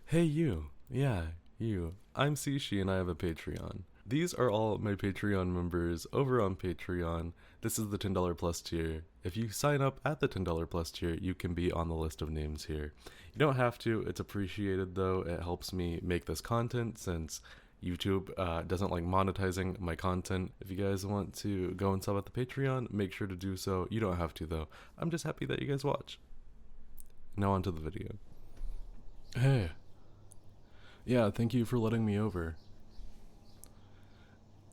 Hey you. Yeah, you. I'm Sieshy and I have a Patreon. These are all my Patreon members over on Patreon. This is the $10 plus tier. If you sign up at the $10 plus tier, you can be on the list of names here. You don't have to, it's appreciated though. It helps me make this content since YouTube doesn't like monetizing my content. If you guys want to go and sub at the Patreon, make sure to do so. You don't have to though. I'm just happy that you guys watch. Now on to the video. Hey. Yeah, thank you for letting me over.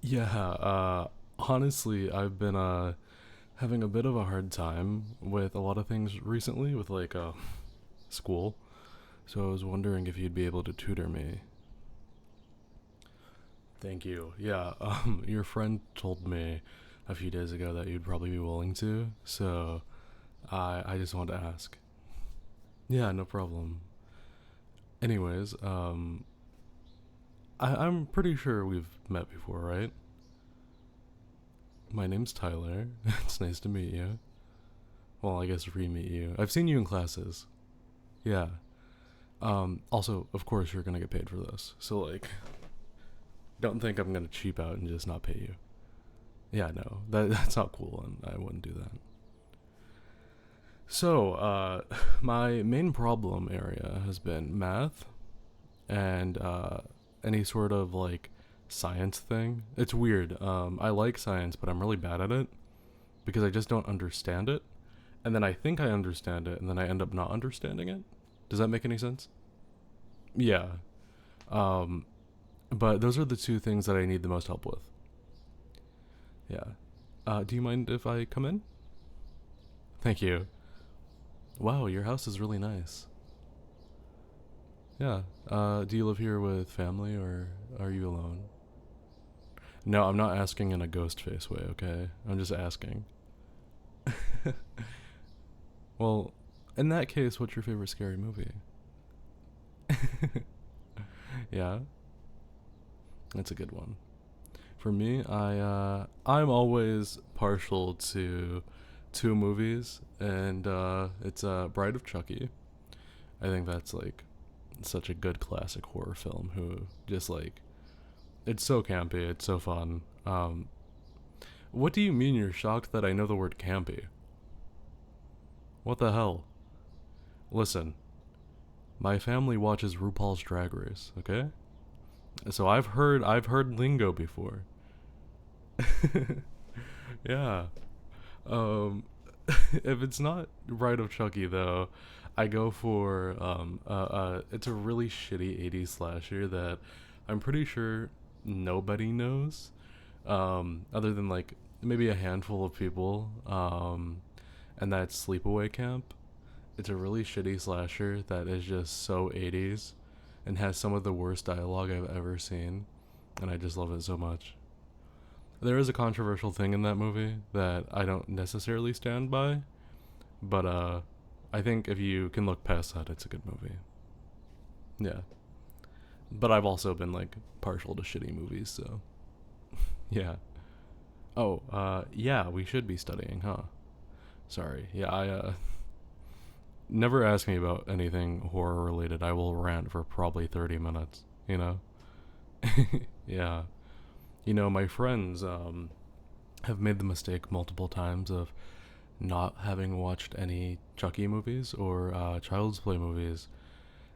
Yeah, honestly, I've been having a bit of a hard time with a lot of things recently with like school. So I was wondering if you'd be able to tutor me. Thank you. Yeah, your friend told me a few days ago that you'd probably be willing to, so I just wanted to ask. Yeah, no problem. Anyways, I'm pretty sure we've met before, right? My name's Tyler. It's nice to meet you. Well, I guess re-meet you. I've seen you in classes. Yeah. Also, of course, you're gonna get paid for this. So, like, don't think I'm gonna cheap out and just not pay you. Yeah, no, that's not cool, and I wouldn't do that. So, my main problem area has been math and any sort of like science thing. It's weird. I like science, but I'm really bad at it because I just don't understand it. And then I think I understand it, and then I end up not understanding it. Does that make any sense? Yeah. Um, but those are the two things that I need the most help with. Yeah. Do you mind if I come in? Thank you. Wow, your house is really nice. Yeah. Do you live here with family or are you alone? No, I'm not asking in a ghost face way, okay? I'm just asking. Well, in that case, what's your favorite scary movie? Yeah, that's a good one. For me, I'm always partial to two movies, and it's Bride of Chucky. I think that's like such a good classic horror film. Who just like it's so campy, it's so fun. What do you mean you're shocked that I know the word campy? What the hell? Listen, my family watches RuPaul's Drag Race, okay? So I've heard lingo before. Yeah. Um if it's not Bride of Chucky though, I go for it's a really shitty 80s slasher that I'm pretty sure nobody knows other than like maybe a handful of people and that's Sleepaway Camp. It's a really shitty slasher that is just so 80s and has some of the worst dialogue I've ever seen, and I just love it so much. There is a controversial thing in that movie that I don't necessarily stand by, but I think if you can look past that, it's a good movie. Yeah. But I've also been like partial to shitty movies, so yeah. Oh, yeah, we should be studying, huh? Sorry. Yeah, I never ask me about anything horror related. I will rant for probably 30 minutes, you know? Yeah. You know, my friends have made the mistake multiple times of not having watched any Chucky movies or Child's Play movies,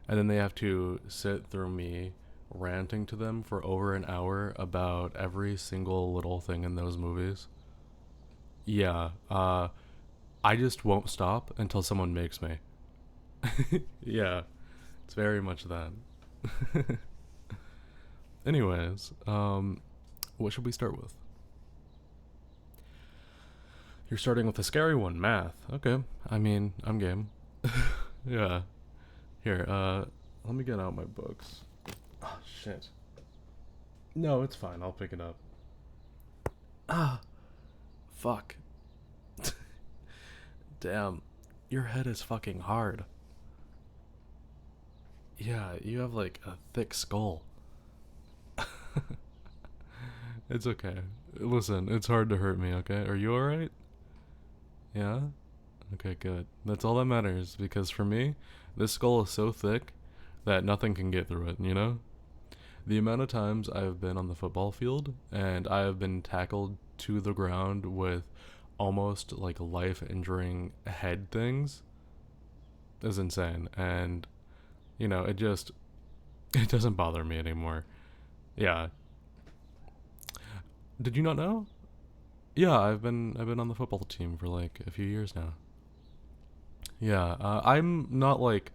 and then they have to sit through me ranting to them for over an hour about every single little thing in those movies. Yeah, I just won't stop until someone makes me. Yeah, it's very much that. Anyways, what should we start with? You're starting with a scary one, math. Okay, I mean, I'm game. Yeah. Here, let me get out my books. Oh, shit. No, it's fine. I'll pick it up. Ah, fuck. Damn. Your head is fucking hard. Yeah, you have like a thick skull. It's okay. Listen, it's hard to hurt me, okay? Are you alright? Yeah? Okay, good. That's all that matters because for me, this skull is so thick that nothing can get through it, you know? The amount of times I've been on the football field and I have been tackled to the ground with almost like life injuring head things is insane. And, it just, it doesn't bother me anymore. Yeah. Did you not know? Yeah, I've been on the football team for like a few years now. Yeah, I'm not like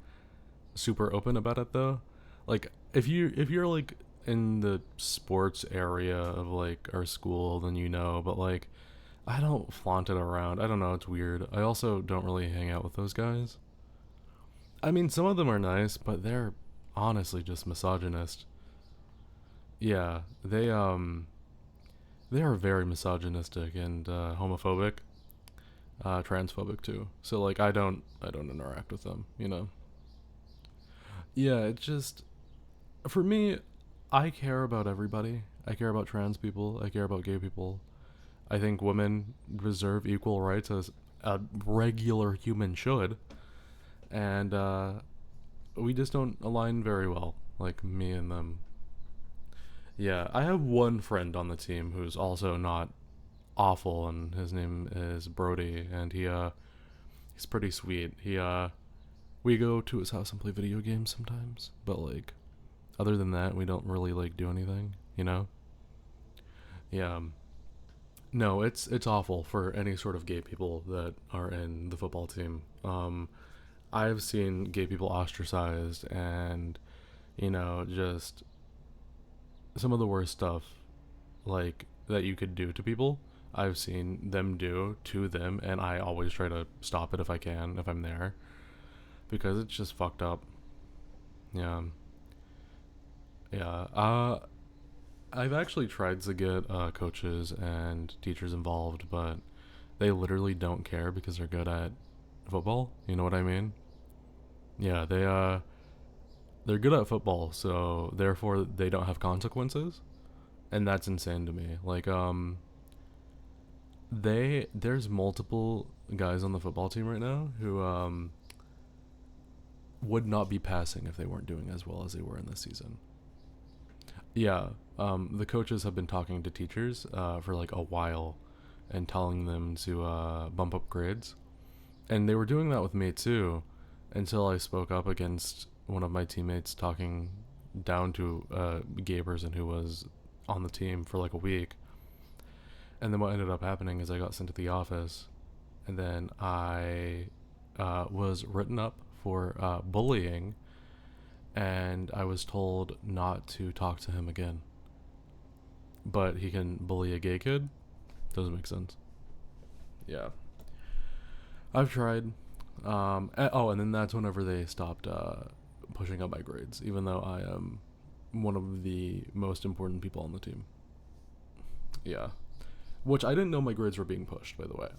super open about it though. Like if you're like in the sports area of like our school, then but like I don't flaunt it around. I don't know, it's weird. I also don't really hang out with those guys. I mean, some of them are nice, but they're honestly just misogynist. Yeah, they are very misogynistic and homophobic, transphobic too. So like I don't interact with them. Yeah, it's just for me, I care about everybody. I care about trans people. I care about gay people. I think women deserve equal rights as a regular human should, and we just don't align very well, like me and them. Yeah, I have one friend on the team who's also not awful, and his name is Brody, and he's pretty sweet. We go to his house and play video games sometimes, but like other than that, we don't really like do anything. Yeah. No, it's awful for any sort of gay people that are in the football team. I've seen gay people ostracized and just some of the worst stuff like that you could do to people. I've seen them do to them, and I always try to stop it if I can, if I'm there, because it's just fucked up. Yeah, yeah. I've actually tried to get coaches and teachers involved, but they literally don't care because they're good at football. You know what I mean? Yeah, they're good at football, so therefore they don't have consequences, and that's insane to me. Like there's multiple guys on the football team right now who would not be passing if they weren't doing as well as they were in this season. Yeah, the coaches have been talking to teachers for like a while and telling them to bump up grades. And they were doing that with me too until I spoke up against one of my teammates talking down to a gay person who was on the team for like a week. And then what ended up happening is I got sent to the office, and then I was written up for bullying, and I was told not to talk to him again. But he can bully a gay kid? Doesn't make sense. Yeah. I've tried. And then that's whenever they stopped pushing up my grades, even though I am one of the most important people on the team. Yeah. Which I didn't know my grades were being pushed, by the way.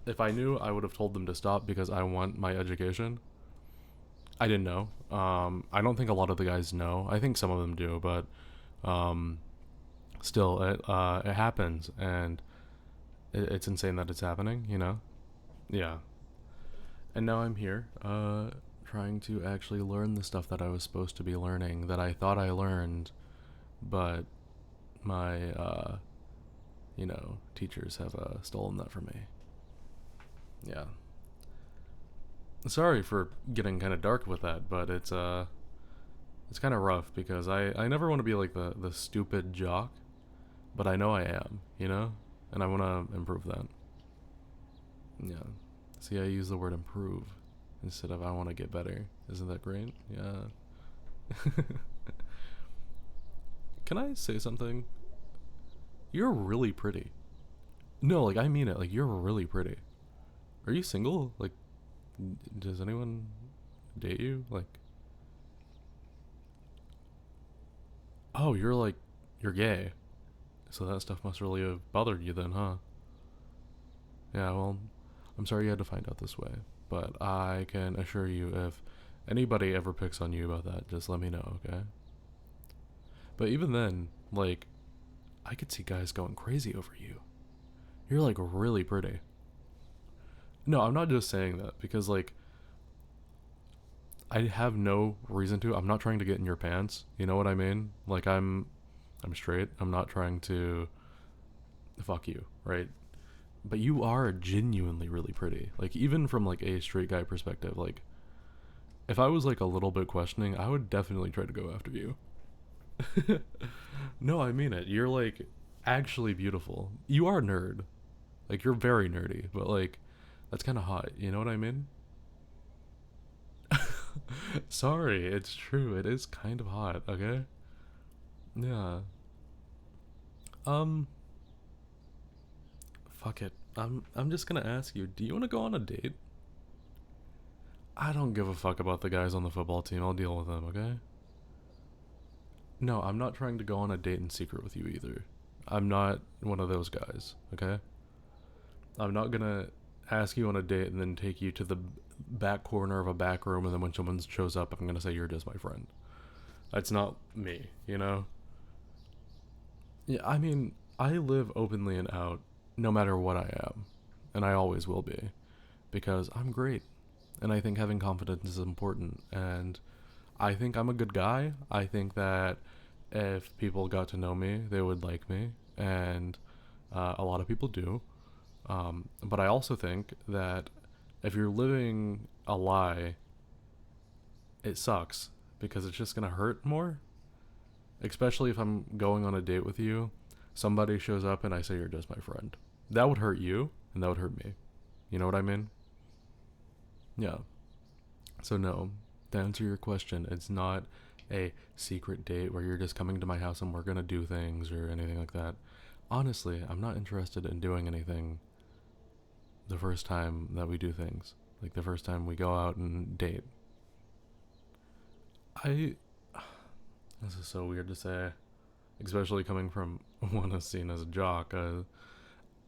If I knew, I would have told them to stop because I want my education. I didn't know. I don't think a lot of the guys know. I think some of them do, but um, still, it happens, and it's insane that it's happening. Yeah. And now I'm here, trying to actually learn the stuff that I was supposed to be learning that I thought I learned, but my teachers have stolen that from me. Yeah. Sorry for getting kind of dark with that, but it's kind of rough because I never want to be like the stupid jock, but I know I am, and I want to improve that. Yeah. See, I use the word improve instead of I want to get better. Isn't that great? Yeah. Can I say something? You're really pretty. No, like I mean it. Like you're really pretty. Are you single? Like, does anyone date you? Like, oh, you're gay. So that stuff must really have bothered you then, huh? Yeah, well, I'm sorry you had to find out this way, but I can assure you if anybody ever picks on you about that, just let me know, okay? But even then, like, I could see guys going crazy over you. You're like really pretty. No, I'm not just saying that because like I have no reason to. I'm not trying to get in your pants. You know what I mean? Like I'm straight. I'm not trying to fuck you, right? But you are genuinely really pretty. Like even from like a straight guy perspective, like if I was like a little bit questioning, I would definitely try to go after you. No, I mean it. You're like actually beautiful. You are a nerd. Like you're very nerdy, but like that's kind of hot. You know what I mean? Sorry, it's true. It is kind of hot. Okay. Yeah. Um. Fuck it. I'm just gonna ask you. Do you want to go on a date? I don't give a fuck about the guys on the football team. I'll deal with them. Okay. No, I'm not trying to go on a date in secret with you either. I'm not one of those guys. Okay. I'm not gonna ask you on a date and then take you to the back corner of a back room, and then when someone shows up, I'm gonna say you're just my friend. That's not me, you know? Yeah, I mean, I live openly and out no matter what I am, and I always will be, because I'm great, and I think having confidence is important, and I think I'm a good guy. I think that if people got to know me, they would like me, and a lot of people do. But I also think that if you're living a lie, it sucks because it's just gonna hurt more. Especially if I'm going on a date with you, somebody shows up and I say you're just my friend. That would hurt you, and that would hurt me. You know what I mean? Yeah. So no, to answer your question, it's not a secret date where you're just coming to my house and we're gonna do things or anything like that. Honestly, I'm not interested in doing anything the first time that we do things. Like the first time we go out and date. I This is so weird to say, especially coming from one who's seen as a jock.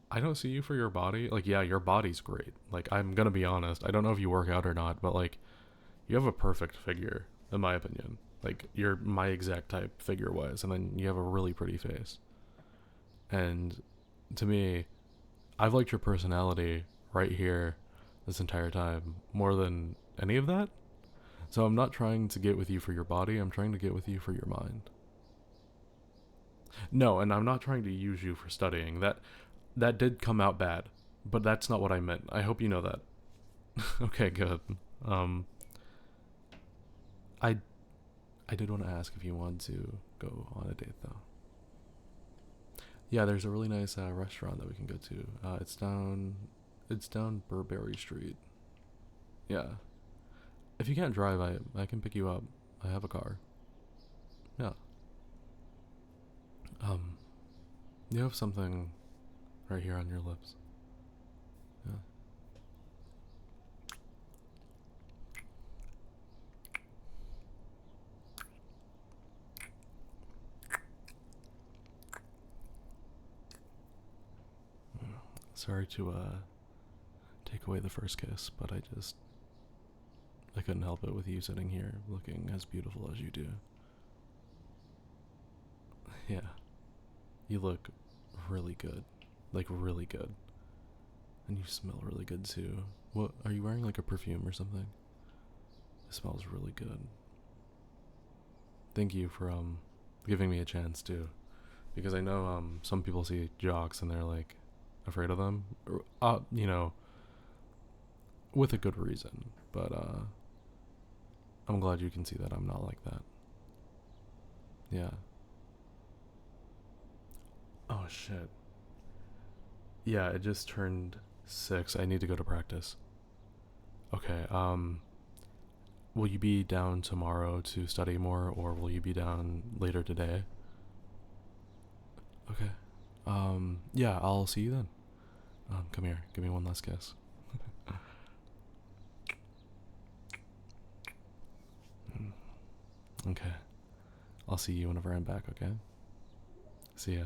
I don't see you for your body. Like, yeah, your body's great. Like, I'm gonna be honest. I don't know if you work out or not, but like, you have a perfect figure, in my opinion. Like, you're my exact type figure wise, and then you have a really pretty face. And to me, I've liked your personality right here this entire time more than any of that. So I'm not trying to get with you for your body. I'm trying to get with you for your mind. No, and I'm not trying to use you for studying. That did come out bad, but that's not what I meant. I hope you know that. Okay, good. Um, I I did want to ask if you wanted to go on a date though. Yeah, there's a really nice restaurant that we can go to. It's down Burberry Street. Yeah. If you can't drive, I can pick you up. I have a car. Yeah. Um, you have something right here on your lips. Yeah. Sorry to take away the first kiss, but I couldn't help it with you sitting here looking as beautiful as you do. Yeah. You look really good. Like really good. And you smell really good too. What are you wearing, like a perfume or something? It smells really good. Thank you for giving me a chance too. Because I know some people see jocks and they're like afraid of them. You know, with a good reason. But I'm glad you can see that I'm not like that. Yeah. Oh shit. Yeah, it just turned 6. I need to go to practice. Okay. Will you be down tomorrow to study more, or will you be down later today? Okay. Yeah, I'll see you then. Come here. Give me one last kiss. Okay. I'll see you whenever I'm back, okay? See ya.